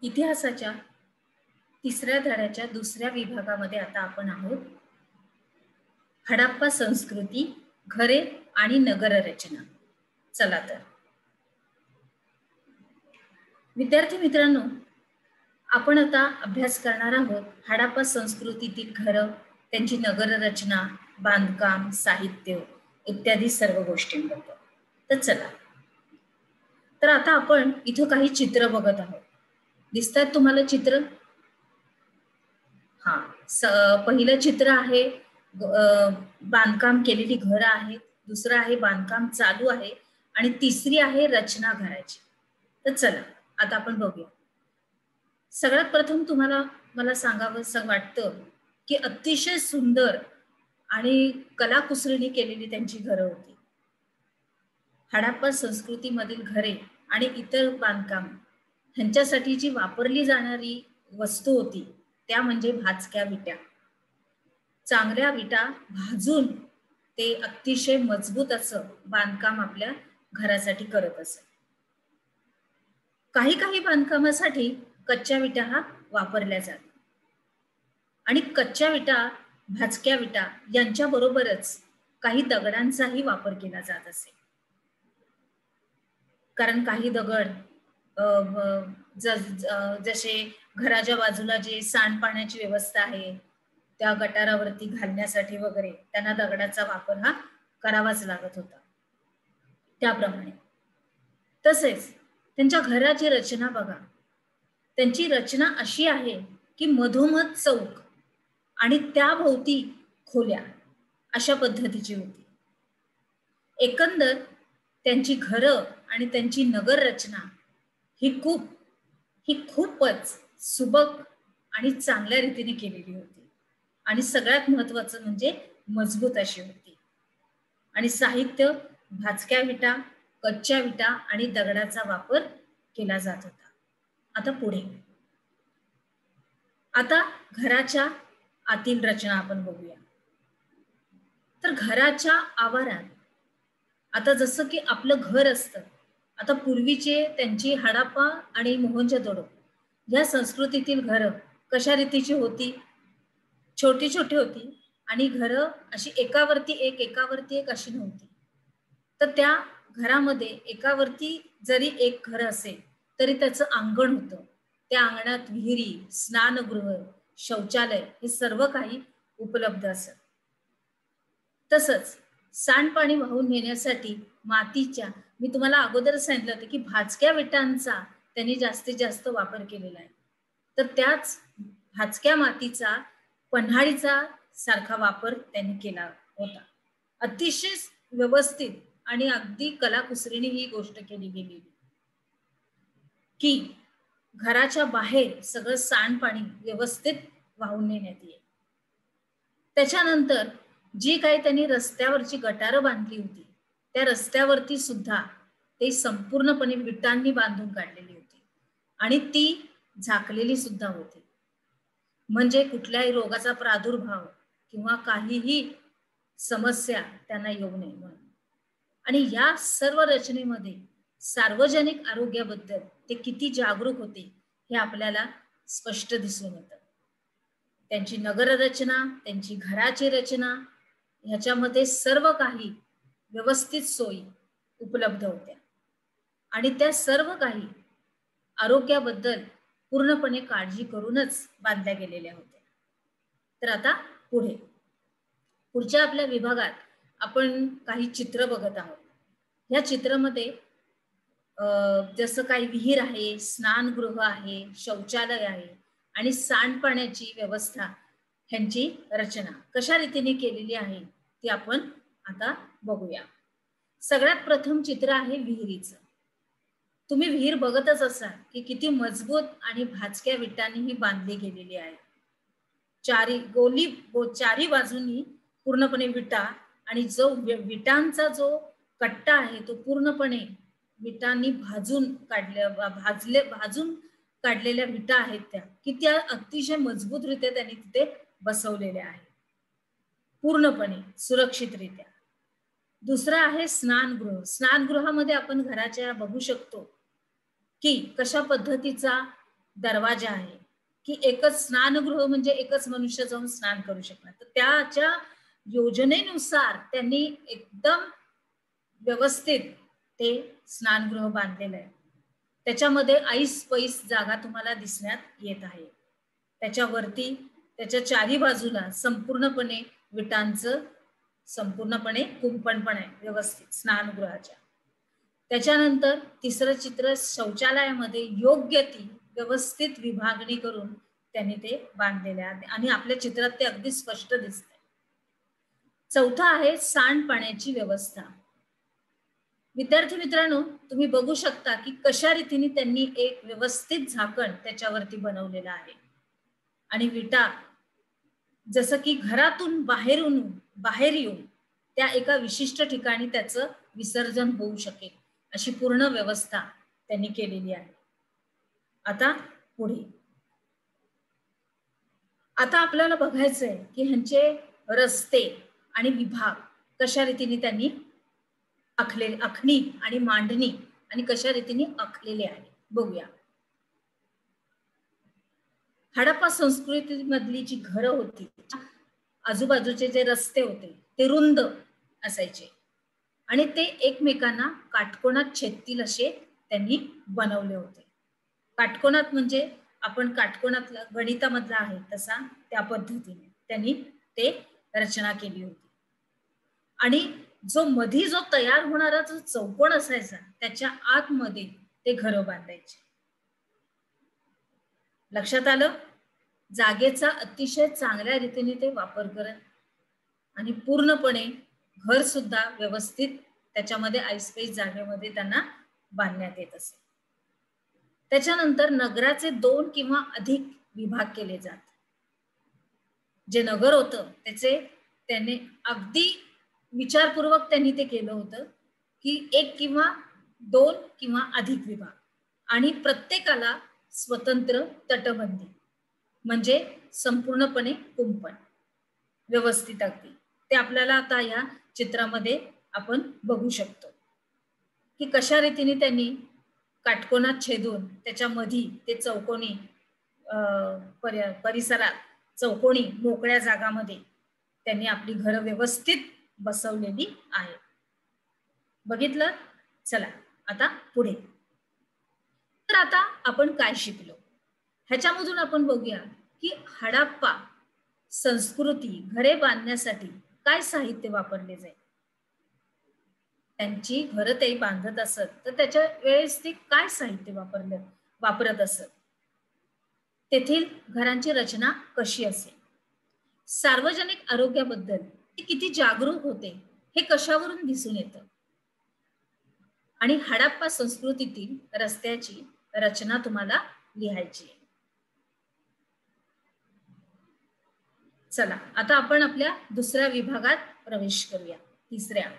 इतिहासाच्या तिसऱ्या धड्याच्या दुसऱ्या विभागामध्ये आता आपण आहोत. हडप्पा संस्कृती, घरे आणि नगररचना. चला तर विद्यार्थी मित्रांनो, आपण आता अभ्यास करणार आहोत हडप्पा संस्कृतीतील घरं, त्यांची नगररचना, बांधकाम, साहित्य इत्यादी सर्व गोष्टींबद्दल. तर चला, तर आता आपण इथं काही चित्र बघत आहोत. दिसतात तुम्हाला चित्र? हा, पहिलं चित्र आहे बांधकाम केलेली घरं आहेत, दुसरं आहे बांधकाम चालू आहे आणि तिसरी आहे रचना घराची. तर चला आता आपण बघूया. सगळ्यात प्रथम तुम्हाला मला सांगावं वाटतं की अतिशय सुंदर आणि कलाकुसरीने केलेली त्यांची घरं होती. हडप्पा संस्कृतीमधील घरे आणि इतर बांधकाम ह्यांच्यासाठी जी वापरली जाणारी वस्तू होती त्या म्हणजे भाजक्या विटा. चांगल्या विटा भाजून ते अतिशय मजबूत असं बांधकाम आपल्या घरासाठी करत असत. काही काही बांधकामासाठी कच्च्या विटा हा वापरल्या जातात आणि कच्च्या विटा, भाजक्या विटा यांच्या बरोबरच काही दगडांचाही वापर केला जात असे. कारण काही दगड जसे घराच्या बाजूला जे सांडपाण्याची व्यवस्था आहे त्या गटारावरती घालण्यासाठी वगैरे त्यांना दगडाचा वापर हा करावाच लागत होता. त्याप्रमाणे तसेच त्यांच्या घराची रचना बघा. त्यांची रचना अशी आहे की मधोमध चौक आणि त्याभोवती खोल्या अशा पद्धतीची होती. एकंदर त्यांची घरं आणि त्यांची नगर रचना ही खूपच सुबक आणि चांगल्या रीतीने केलेली होती आणि सगळ्यात महत्वाचं म्हणजे मजबूत अशी होती. आणि साहित्य भाजक्या विटा, कच्च्या विटा आणि दगडाचा वापर केला जात होता. आता पुढे, आता घराच्या आतील रचना आपण बघूया. तर घराच्या आवारात आता जसं की आपलं घर असतं, आता पूर्वीचे त्यांची हडप्पा आणि मोहनजोदडो या संस्कृतीतील घरं कशा रीतीची होती? छोटी छोटी होती आणि घरं अशी एकावरती एक अशी नव्हती. तर त्या घरामध्ये एकावरती जरी एक घर असेल तरी त्याचं अंगण होतं. त्या अंगणात विहिरी, स्नानगृह, शौचालय हे सर्व काही उपलब्ध असत. तसंच सांडपाणी वाहून नेण्यासाठी मातीच्या, मी तुम्हाला अगोदर सांगितलं होतं की भाजक्या विटांचा त्यांनी जास्तीत जास्त वापर केलेला आहे. तर त्याच भाजक्या मातीचा, पन्हाळीचा सारखा वापर त्यांनी केला होता. अतिशय व्यवस्थित आणि अगदी कलाकुसरीने ही गोष्ट केली गेलेली की घराच्या बाहेर सगळं सांडपाणी व्यवस्थित वाहून नेण्यात येईल. त्याच्यानंतर जी काही त्यांनी रस्त्यावरची गटारं बांधली होती त्या रस्त्यावरती सुद्धा ते संपूर्णपणे विटांनी बांधून काढलेली होती आणि ती झाकलेली सुद्धा होती, म्हणजे कुठल्याही रोगाचा प्रादुर्भाव किंवा काहीही समस्या त्यांना येऊ नये म्हणून. आणि या सर्व रचनेमध्ये सार्वजनिक आरोग्याबद्दल ते किती जागरूक होते हे आपल्याला स्पष्ट दिसून येतं. त्यांची नगररचना, त्यांची घराची रचना ह्याच्यामध्ये सर्व काही व्यवस्थित सोयी उपलब्ध होत्या आणि त्या सर्व काही आरोग्याबद्दल पूर्णपणे काळजी करूनच बांधल्या गेलेल्या होत्या. तर आता पुढच्या आपल्या विभागात आपण काही चित्र बघत आहोत. या चित्रामध्ये जसं काही विहीर आहे, स्नानगृह आहे, शौचालय आहे आणि सांडपाण्याची व्यवस्था ह्यांची रचना कशा रीतीने केलेली आहे ती आपण आता बघूया. सगळ्यात प्रथम चित्र आहे विहिरीचं. तुम्ही विहीर बघतच असाल की किती मजबूत आणि भाजक्या विटांनी ही बांधली गेलेली आहे. चारी बाजूनी पूर्णपणे विटा आणि जो विटांचा जो कट्टा आहे तो पूर्णपणे विटांनी भाजून काढलेल्या विटा आहेत त्या की त्या अतिशय मजबूतरित्या त्यांनी तिथे बसवलेल्या आहेत, पूर्णपणे सुरक्षितरित्या. दुसरा आहे स्नानगृह. स्नानगृहामध्ये आपण घराच्या बघू शकतो की कशा पद्धतीचा दरवाजा आहे, की एकच स्नानगृह म्हणजे एकच मनुष्य जाऊन स्नान करू शकणार. तर त्याच्या योजनेनुसार त्यांनी एकदम व्यवस्थित ते स्नानगृह बांधलेलं आहे. त्याच्यामध्ये ऐस पैस जागा तुम्हाला दिसण्यात येत आहे. त्याच्यावरती त्याच्या चारी बाजूला संपूर्णपणे विटांचं संपूर्णपणे कुंपण पण आहे व्यवस्थित स्नानगृहाच्या. त्याच्यानंतर तिसरं चित्र शौचालयामध्ये योग्य ती व्यवस्थित विभागणी करून त्यांनी ते बांधलेले आहे आणि आपल्या चित्रात ते अगदी स्पष्ट दिसतंय. चौथा आहे सांडपाण्याची व्यवस्था. विद्यार्थी मित्रांनो, तुम्ही बघू शकता की कशा रीतीने त्यांनी एक व्यवस्थित झाकण त्याच्यावरती बनवलेलं आहे आणि विटा जसं की घरातून बाहेर येऊन त्या एका विशिष्ट ठिकाणी त्याचं विसर्जन होऊ शकेल अशी पूर्ण व्यवस्था त्यांनी केलेली आहे. आता पुढे आता आपल्याला बघायचंय की ह्यांचे रस्ते आणि विभाग कशा रीतीने त्यांनी आखणी आणि मांडणी आणि कशा रीतीने आखलेले आहे बघूया. हडप्पा संस्कृतीमधली जी घरं होती आजूबाजूचे जे रस्ते होते ते रुंद असायचे आणि ते एकमेकांना काटकोनात छेदतील असे त्यांनी बनवले होते. काटकोनात म्हणजे आपण काटकोनातला गणितामधला आहे तसा त्या पद्धतीने त्यांनी ते रचना केली होती. आणि जो तयार होणारा जो चौकोन असायचा त्याच्या आतमध्ये ते घरं बांधायचे. लक्षात आलं? जागेचा अतिशय चांगल्या रीतीने ते वापर करत आणि पूर्णपणे घर सुद्धा व्यवस्थित त्याच्यामध्ये ऐसपैस जागेमध्ये त्यांना बांधण्यात येत असे. त्याच्यानंतर नगराचे 2 किंवा अधिक विभाग केले जात. जे नगर होतं त्याने अगदी विचारपूर्वक त्यांनी ते केलं होतं की 1 किंवा 2 किंवा अधिक विभाग आणि प्रत्येकाला स्वतंत्र तटबंदी म्हणजे संपूर्णपणे कुंपण व्यवस्थित अगदी ते आपल्याला आता या चित्रामध्ये आपण बघू शकतो की कशा रीतीने त्यांनी काटकोनात छेदून त्याच्यामध्ये ते चौकोनी परिसरात चौकोनी मोकळ्या जागामध्ये त्यांनी आपली घरं व्यवस्थित बसवलेली आहे. बघितलं? चला आता पुढे. तर आता आपण काय शिकलो ह्याच्यामधून आपण बघूया की हडप्पा संस्कृती घरे बांधण्यासाठी काय साहित्य वापरले जाईल. त्यांची घरं ते बांधत असत तर त्याच्या वेळेस ते काय साहित्य वापरत असत. तेथील घरांची रचना कशी असेल. सार्वजनिक आरोग्याबद्दल ते किती जागरूक होते हे कशावरून दिसून येतं. आणि हडप्पा संस्कृतीतील रस्त्याची रचना तुम्हाला लिहायची आहे. चला आता आपण आपल्या दुसऱ्या विभागात प्रवेश करूया. तिसऱ्या